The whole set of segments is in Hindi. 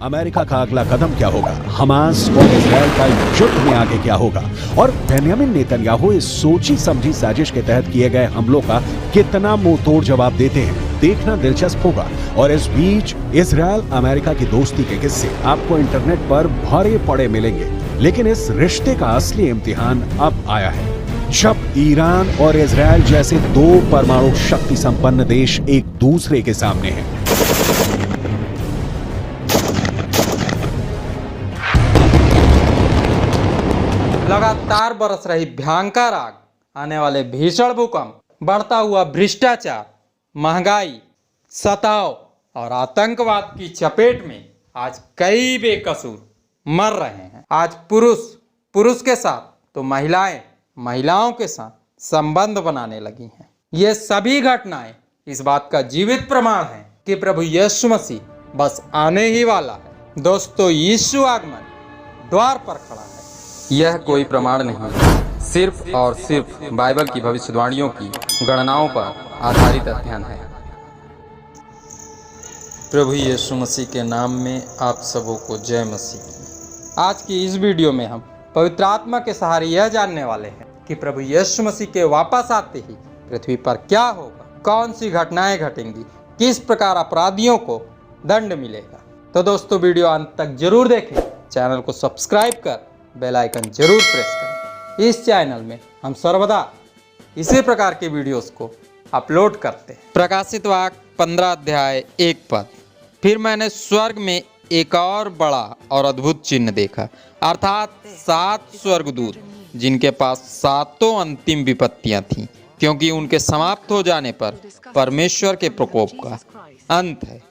अमेरिका का अगला कदम क्या होगा, हमास और इजराइल का युद्ध में आगे क्या होगा, और बेंयामिन नेतन्याहू इस सोची समझी साजिश के तहत किए गए हमलों का कितना मुंहतोड़ जवाब देते हैं, देखना दिलचस्प होगा। और इस बीच इजराइल अमेरिका की दोस्ती के किस्से आपको इंटरनेट पर भरे पड़े मिलेंगे, लेकिन इस रिश्ते का असली इम्तिहान अब आया है, जब ईरान और इजराइल जैसे दो परमाणु शक्ति संपन्न देश एक दूसरे के सामने हैं। लगातार बरस रही भयंकर आग, आने वाले भीषण भूकंप, बढ़ता हुआ भ्रष्टाचार, महंगाई, सताव और आतंकवाद की चपेट में आज कई बेकसूर मर रहे हैं। आज पुरुष के साथ तो महिलाएं महिलाओं के साथ संबंध बनाने लगी हैं। ये सभी घटनाएं इस बात का जीवित प्रमाण है कि प्रभु यीशु मसीह बस आने ही वाला है। दोस्तों, यीशु आगमन द्वार पर खड़ा है। यह कोई प्रमाण नहीं, सिर्फ और सिर्फ बाइबल की भविष्यवाणियों की गणनाओं पर आधारित अध्ययन है। प्रभु यीशु मसीह के नाम में आप सबों को जय मसीह। आज की इस वीडियो में हम पवित्र आत्मा के सहारे यह जानने वाले हैं कि प्रभु यीशु मसीह के वापस आते ही पृथ्वी पर क्या होगा, कौन सी घटनाएं घटेंगी, किस प्रकार अपराधियों को दंड मिलेगा। तो दोस्तों, वीडियो अंत तक जरूर देखें, चैनल को सब्सक्राइब कर बेल आइकन जरूर प्रेस करें। इस चैनल में हम सर्वदा इसी प्रकार के वीडियोस को अपलोड करते हैं। प्रकाशित वाक्य 15 अध्याय 1 पद। फिर मैंने स्वर्ग में एक और बड़ा और अद्भुत चिन्ह देखा, अर्थात 7 स्वर्गदूत, जिनके पास 7 अंतिम विपत्तियां थीं, क्योंकि उनके समाप्त हो जाने पर परमेश्वर के प्रकोप का अंत है।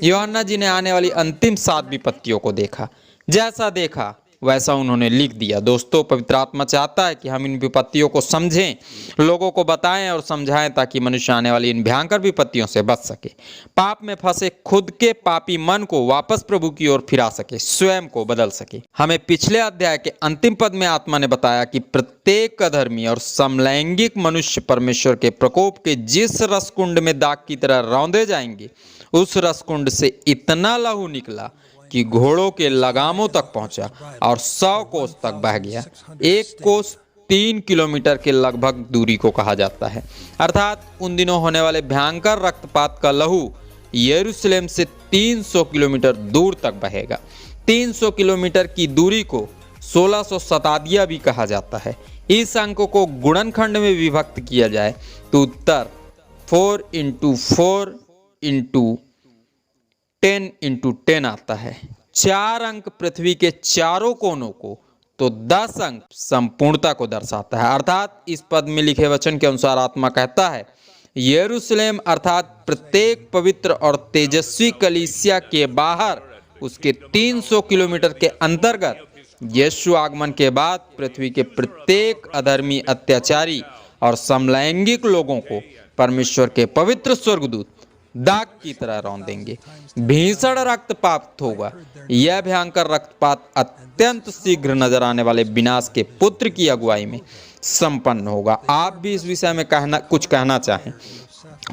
यूहन्ना जी ने आने वाली अंतिम 7 विपत्तियों को देखा, जैसा देखा वैसा उन्होंने लिख दिया। दोस्तों, पवित्र आत्मा चाहता है कि हम इन विपत्तियों को समझें, लोगों को बताएं और समझाएं, ताकि मनुष्य आने वाली इन भयंकर विपत्तियों से बच सके, पाप में फंसे खुद के पापी मन को वापस प्रभु की ओर फिरा सके, स्वयं को बदल सके। हमें पिछले अध्याय के अंतिम पद में आत्मा ने बताया कि प्रत्येक अधर्मी और समलैंगिक मनुष्य परमेश्वर के प्रकोप के जिस रसकुंड में दाग की तरह रौंदे जाएंगे, उस रसकुंड से इतना लहू निकला कि घोड़ों के लगामों तक पहुंचा और 100 कोस तक बह गया। 1 कोस 3 किलोमीटर के लगभग दूरी को कहा जाता है। अर्थात उन दिनों होने वाले भयंकर रक्तपात का लहू यरूशलेम से 300 किलोमीटर दूर तक बहेगा। 300 किलोमीटर की दूरी को 1600 शताब्दियां भी कहा जाता है। इस अंक को गुणनखंड में विभक्त किया जाए तो उत्तर 4 × 4 × 10 × 10 आता है। 4 अंक पृथ्वी के चारों कोनों को, तो 10 अंक संपूर्णता को दर्शाता है। अर्थात इस पद में लिखे वचन के अनुसार आत्मा कहता है, यरूशलेम अर्थात प्रत्येक पवित्र और तेजस्वी कलीसिया के बाहर, उसके 300 किलोमीटर के अंतर्गत, यीशु आगमन के बाद पृथ्वी के प्रत्येक अधर्मी, अत्याचारी और समलैंगिक लोगों को परमेश्वर के पवित्र स्वर्गदूत दाग की तरह रौंदेंगे। भीषण रक्तपात होगा। यह भयंकर रक्तपात अत्यंत शीघ्र नजर आने वाले विनाश के पुत्र की अगुवाई में संपन्न होगा। आप भी इस विषय में कुछ कहना चाहें,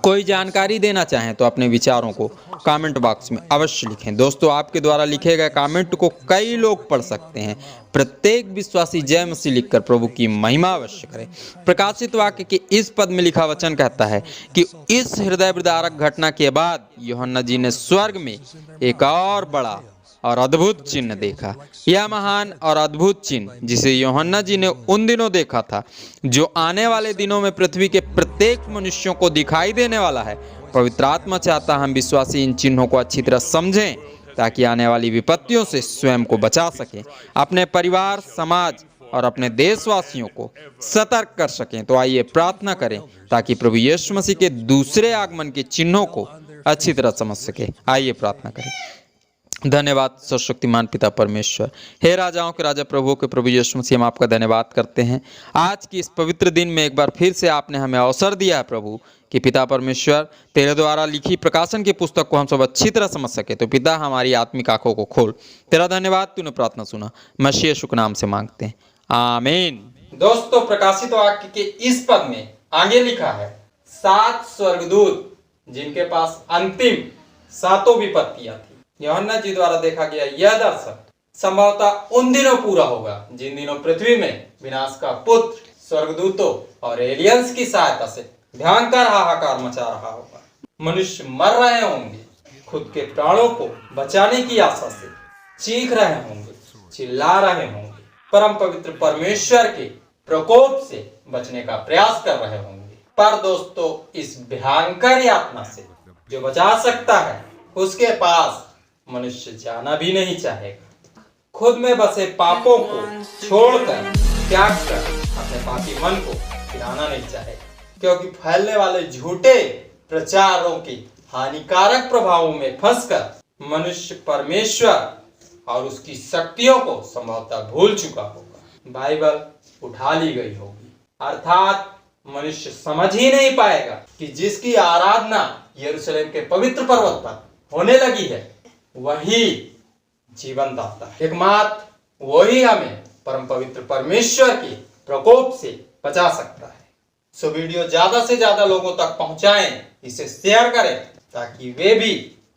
कोई जानकारी देना चाहें, तो अपने विचारों को कमेंट बॉक्स में अवश्य लिखें। दोस्तों, आपके द्वारा लिखे गए कमेंट को कई लोग पढ़ सकते हैं। प्रत्येक विश्वासी जय मसीह लिखकर प्रभु की महिमा अवश्य करें। प्रकाशित वाक्य के इस पद में लिखा वचन कहता है कि इस हृदय विदारक घटना के बाद यूहन्ना जी ने स्वर्ग में एक और बड़ा और अद्भुत चिन्ह देखा। यह महान और अद्भुत चिन्ह, जिसे यूहन्ना जी ने उन दिनों देखा था, जो आने वाले दिनों में पृथ्वी के प्रत्येक मनुष्यों को दिखाई देने वाला है। पवित्र आत्मा चाहता हम विश्वासी इन चिन्हों को अच्छी तरह समझें, ताकि आने वाली विपत्तियों से स्वयं को बचा सकें, अपने परिवार, समाज और अपने देशवासियों को सतर्क कर सकें। तो आइए प्रार्थना करें, ताकि प्रभु यीशु मसीह के दूसरे आगमन के चिन्हों को अच्छी तरह समझ सके। आइए प्रार्थना करें। धन्यवाद सर्वशक्तिमान पिता परमेश्वर, हे राजाओं के राजा, प्रभु के प्रभु यीशु मसीह, हम आपका धन्यवाद करते हैं। आज की इस पवित्र दिन में एक बार फिर से आपने हमें अवसर दिया है प्रभु, कि पिता परमेश्वर तेरे द्वारा लिखी प्रकाशन की पुस्तक को हम सब अच्छी तरह समझ सके। तो पिता, हमारी आत्मिक आंखों को खोल। तेरा धन्यवाद, तूने प्रार्थना सुना। मसीह यीशु के नाम से मांगते हैं, आमीन। दोस्तों, प्रकाशित वाक्य के इस पद में आगे लिखा है 7 स्वर्गदूत, जिनके पास अंतिम 7 विपत्तियां थी। यूहन्ना जी द्वारा देखा गया यह दर्शन संभवतः उन दिनों पूरा होगा जिन दिनों पृथ्वी में विनाश का पुत्र स्वर्गदूतों और एलियंस की सहायता से भयंकर हाहाकार मचा रहा होगा। मनुष्य मर रहे होंगे, खुद के प्राणों को बचाने की आशा से चीख रहे होंगे, चिल्ला रहे होंगे, परम पवित्र परमेश्वर के प्रकोप से बचने का प्रयास कर रहे होंगे। पर दोस्तों, इस भयंकर यातना से जो बचा सकता है उसके पास मनुष्य जाना भी नहीं चाहेगा। खुद में बसे पापों को छोड़कर, त्याग कर अपने पापी मन को फिराना नहीं चाहेगा, क्योंकि फैलने वाले झूठे प्रचारों के हानिकारक प्रभावों में फंसकर मनुष्य परमेश्वर और उसकी शक्तियों को संभवतः भूल चुका होगा। बाइबल उठा ली गई होगी, अर्थात मनुष्य समझ ही नहीं पाएगा कि जिसकी आराधना यरूशलेम के पवित्र पर्वत पर होने लगी है वही जीवन दाता है। एकमात्र वही हमें परम पवित्र परमेश्वर के प्रकोप से बचा सकता है। सो वीडियो ज्यादा से ज्यादा लोगों तक पहुंचाएं, इसे शेयर करें ताकि वे भी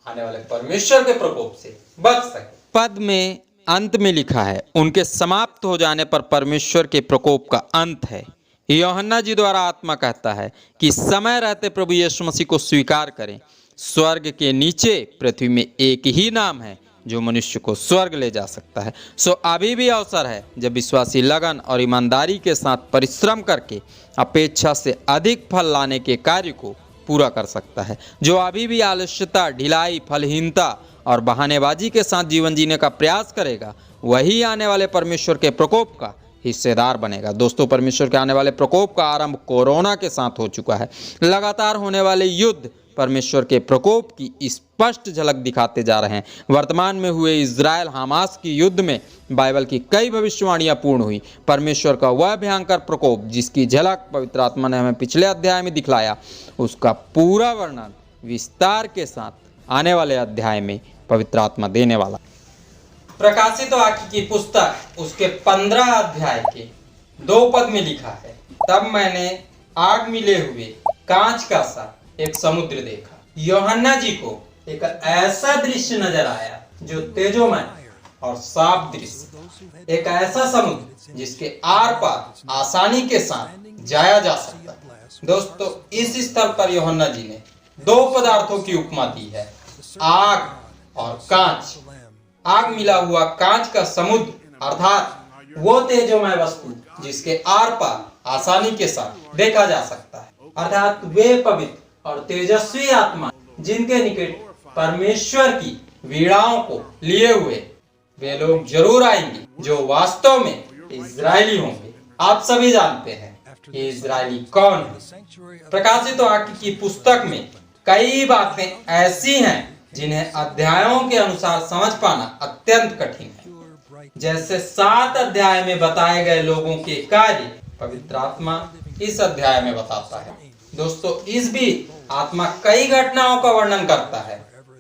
आने वाले परमेश्वर के प्रकोप से बच सके। पद में अंत में लिखा है, उनके समाप्त हो जाने पर परमेश्वर के प्रकोप का अंत है। यूहन्ना जी द्वारा आत्मा कहता है कि समय रहते प्रभु यीशु मसीह को स्वीकार करें। स्वर्ग के नीचे पृथ्वी में एक ही नाम है जो मनुष्य को स्वर्ग ले जा सकता है। सो अभी भी अवसर है जब विश्वासी लगन और ईमानदारी के साथ परिश्रम करके अपेक्षा से अधिक फल लाने के कार्य को पूरा कर सकता है। जो अभी भी आलस्यता, ढिलाई, फलहीनता और बहानेबाजी के साथ जीवन जीने का प्रयास करेगा वही आने वाले परमेश्वर के प्रकोप का हिस्सेदार बनेगा। दोस्तों, परमेश्वर के आने वाले प्रकोप का आरंभ कोरोना के साथ हो चुका है। लगातार होने वाले युद्ध परमेश्वर के प्रकोप की स्पष्ट झलक दिखाते जा रहे हैं। वर्तमान में हुए इजराइल हमास की युद्ध में बाइबल की कई भविष्यवाणियां पूर्ण हुई। परमेश्वर का वह भयंकर प्रकोप जिसकी झलक पवित्र आत्मा ने हमें पिछले अध्याय में दिखलाया, उसका पूरा वर्णन विस्तार के साथ आने वाले अध्याय में पवित्र आत्मा देने वाला। प्रकाशित वाक्य की पुस्तक उसके 15 अध्याय के 2 पद में लिखा है, तब मैंने आग मिले हुए कांच का सा एक समुद्र देखा। यूहन्ना जी को एक ऐसा दृश्य नजर आया जो तेजोमय और साफ दृश्य, एक ऐसा समुद्र जिसके आर पार आसानी के साथ जाया जा सकता है। दोस्तों, इस स्थल पर यूहन्ना जी ने 2 पदार्थों की उपमा दी है, आग और कांच। आग मिला हुआ कांच का समुद्र अर्थात वो तेजोमय वस्तु जिसके आर पार आसानी के साथ देखा जा सकता है, अर्थात वे पवित्र और तेजस्वी आत्मा जिनके निकट परमेश्वर की वीणाओं को लिए हुए वे लोग जरूर आएंगे जो वास्तव में इजरायली होंगे। आप सभी जानते हैं कि इजरायली कौन है। प्रकाशित वाक्य की पुस्तक में कई बातें ऐसी हैं जिन्हें अध्यायों के अनुसार समझ पाना अत्यंत कठिन है। जैसे 7 अध्याय में बताए गए लोगों के कार्य पवित्र आत्मा इस अध्याय में बताता है। दोस्तों, इस बीच आत्मा कई घटनाओं का वर्णन करता है।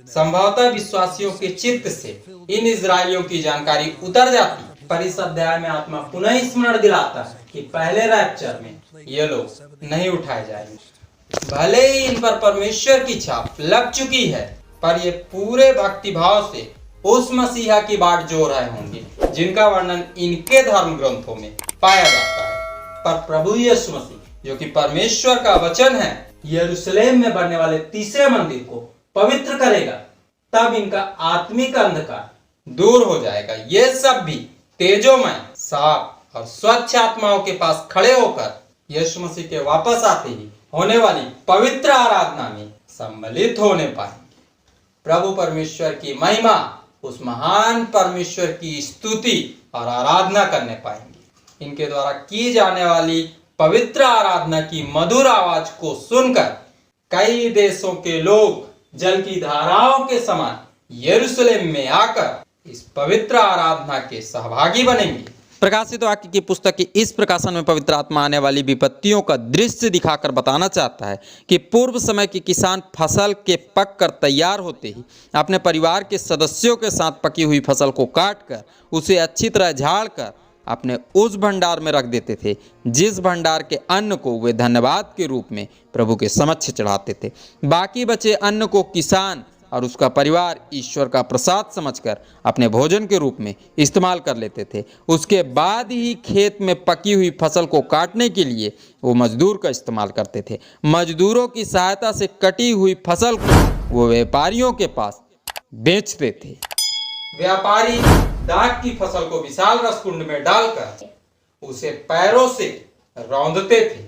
संभवतः विश्वासियों के चित्त से इन इजरायलियों की जानकारी उतर जाती, पर इस अध्याय में आत्मा पुनः स्मरण दिलाता है कि पहले रैप्चर में ये लोग नहीं उठाए जाएंगे। भले ही इन पर परमेश्वर की छाप लग चुकी है, पर ये पूरे भक्तिभाव से उस मसीहा की बाट जोड़ रहे होंगे जिनका वर्णन इनके धर्म ग्रंथों में पाया जाता है। पर प्रभु यीशु मसीह जो कि परमेश्वर का वचन है, यरूशलेम में बनने वाले तीसरे मंदिर को पवित्र करेगा, तब इनका आत्मिक अंधकार दूर हो जाएगा। ये सब भी तेजोमय, साफ और स्वच्छ आत्माओं के पास खड़े होकर यीशु मसीह के वापस आते ही होने वाली पवित्र आराधना में सम्मिलित होने पाएंगे। प्रभु परमेश्वर की महिमा, उस महान परमेश्वर की स्तुति और आराधना करने पाएंगे। इनके द्वारा की जाने वाली पवित्र आराधना की मधुर आवाज को सुनकर कई देशों के लोग जल की धाराओं के समान यरूशलेम में आकर इस पवित्र आराधना के सहभागी बनेंगे। प्रकाशित वाक्य की पुस्तक के इस प्रकाशन में पवित्र आत्मा आने वाली विपत्तियों का दृश्य दिखाकर बताना चाहता है कि पूर्व समय के किसान फसल के पक कर तैयार होते ही अपने परिवार के सदस्यों के साथ पकी हुई फसल को काटकर उसे अच्छी तरह झाड़कर अपने उस भंडार में रख देते थे जिस भंडार के अन्न को वे धन्यवाद के रूप में प्रभु के समक्ष चढ़ाते थे। बाकी बचे अन्न को किसान और उसका परिवार ईश्वर का प्रसाद समझकर अपने भोजन के रूप में इस्तेमाल कर लेते थे। उसके बाद ही खेत में पकी हुई फसल को काटने के लिए वो मजदूर का इस्तेमाल करते थे। मजदूरों की सहायता से कटी हुई फसल को वो व्यापारियों के पास बेचते थे। व्यापारी दाख की फसल को विशाल रसकुंड में डालकर उसे पैरों से रौंदते थे।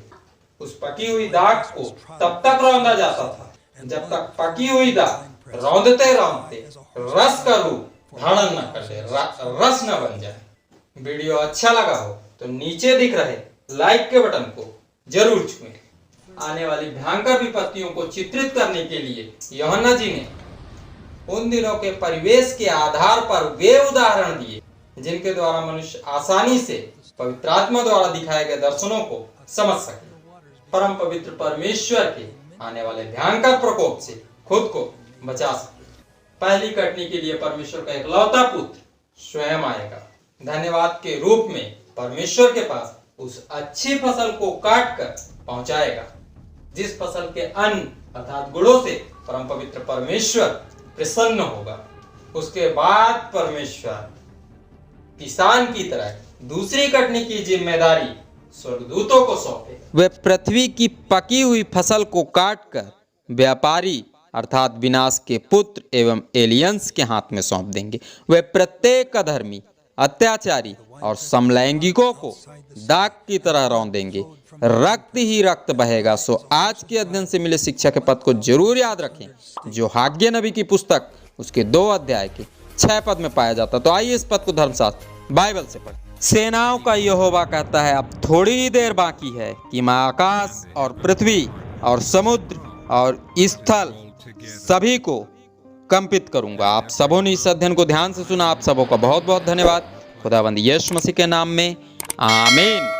उस पकी हुई दाख को तब तक रौंदा जाता था जब तक पकी हुई दाख रौंदते रौंदते रस का रूप धारण न कर ले, रस न बन जाए। वीडियो अच्छा लगा हो तो नीचे दिख रहे लाइक के बटन को जरूर छुएं। आने वाली भयंकर विपत्तियों को चित्रित करने के लिए यूहन्ना जी ने उन दिनों के परिवेश के आधार पर वे उदाहरण दिए जिनके द्वारा मनुष्य आसानी से पवित्र आत्मा द्वारा दिखाए गए दर्शनों को समझ सके, परम पवित्र परमेश्वर के आने वाले भयंकर प्रकोप से खुद को बचा सके। पहली कटनी के लिए परमेश्वर का इकलौता पुत्र स्वयं आएगा। धन्यवाद के रूप में परमेश्वर के पास उस अच्छी फसल को काट कर पहुंचाएगा जिस फसल के अन्न अर्थात गुणों से परम पवित्र परमेश्वर प्रसन्न होगा। उसके बाद परमेश्वर किसान की तरह दूसरी कटनी की जिम्मेदारी स्वर्गदूतों को सौंपे। वे पृथ्वी की पकी हुई फसल को काटकर व्यापारी अर्थात विनाश के पुत्र एवं एलियंस के हाथ में सौंप देंगे। वे प्रत्येक अधर्मी, अत्याचारी और समलैंगिकों को दाग की तरह रौंदेंगे। रक्त ही रक्त बहेगा। सो आज के अध्ययन से मिले शिक्षा के पद को जरूर याद रखें जो हाग्य नबी की पुस्तक उसके 2 अध्याय के 6 पद में पाया जाता। तो आइए इस पद को धर्मशास्त्र बाइबल से पढ़ें। सेनाओं का यहोवा कहता है, अब थोड़ी ही देर बाकी है कि मैं आकाश और पृथ्वी और समुद्र और स्थल सभी को कंपित करूंगा। आप सबों ने इस अध्ययन को ध्यान से सुना। आप सबों का बहुत बहुत धन्यवाद। खुदावंद यीशु मसीह के नाम में आमीन।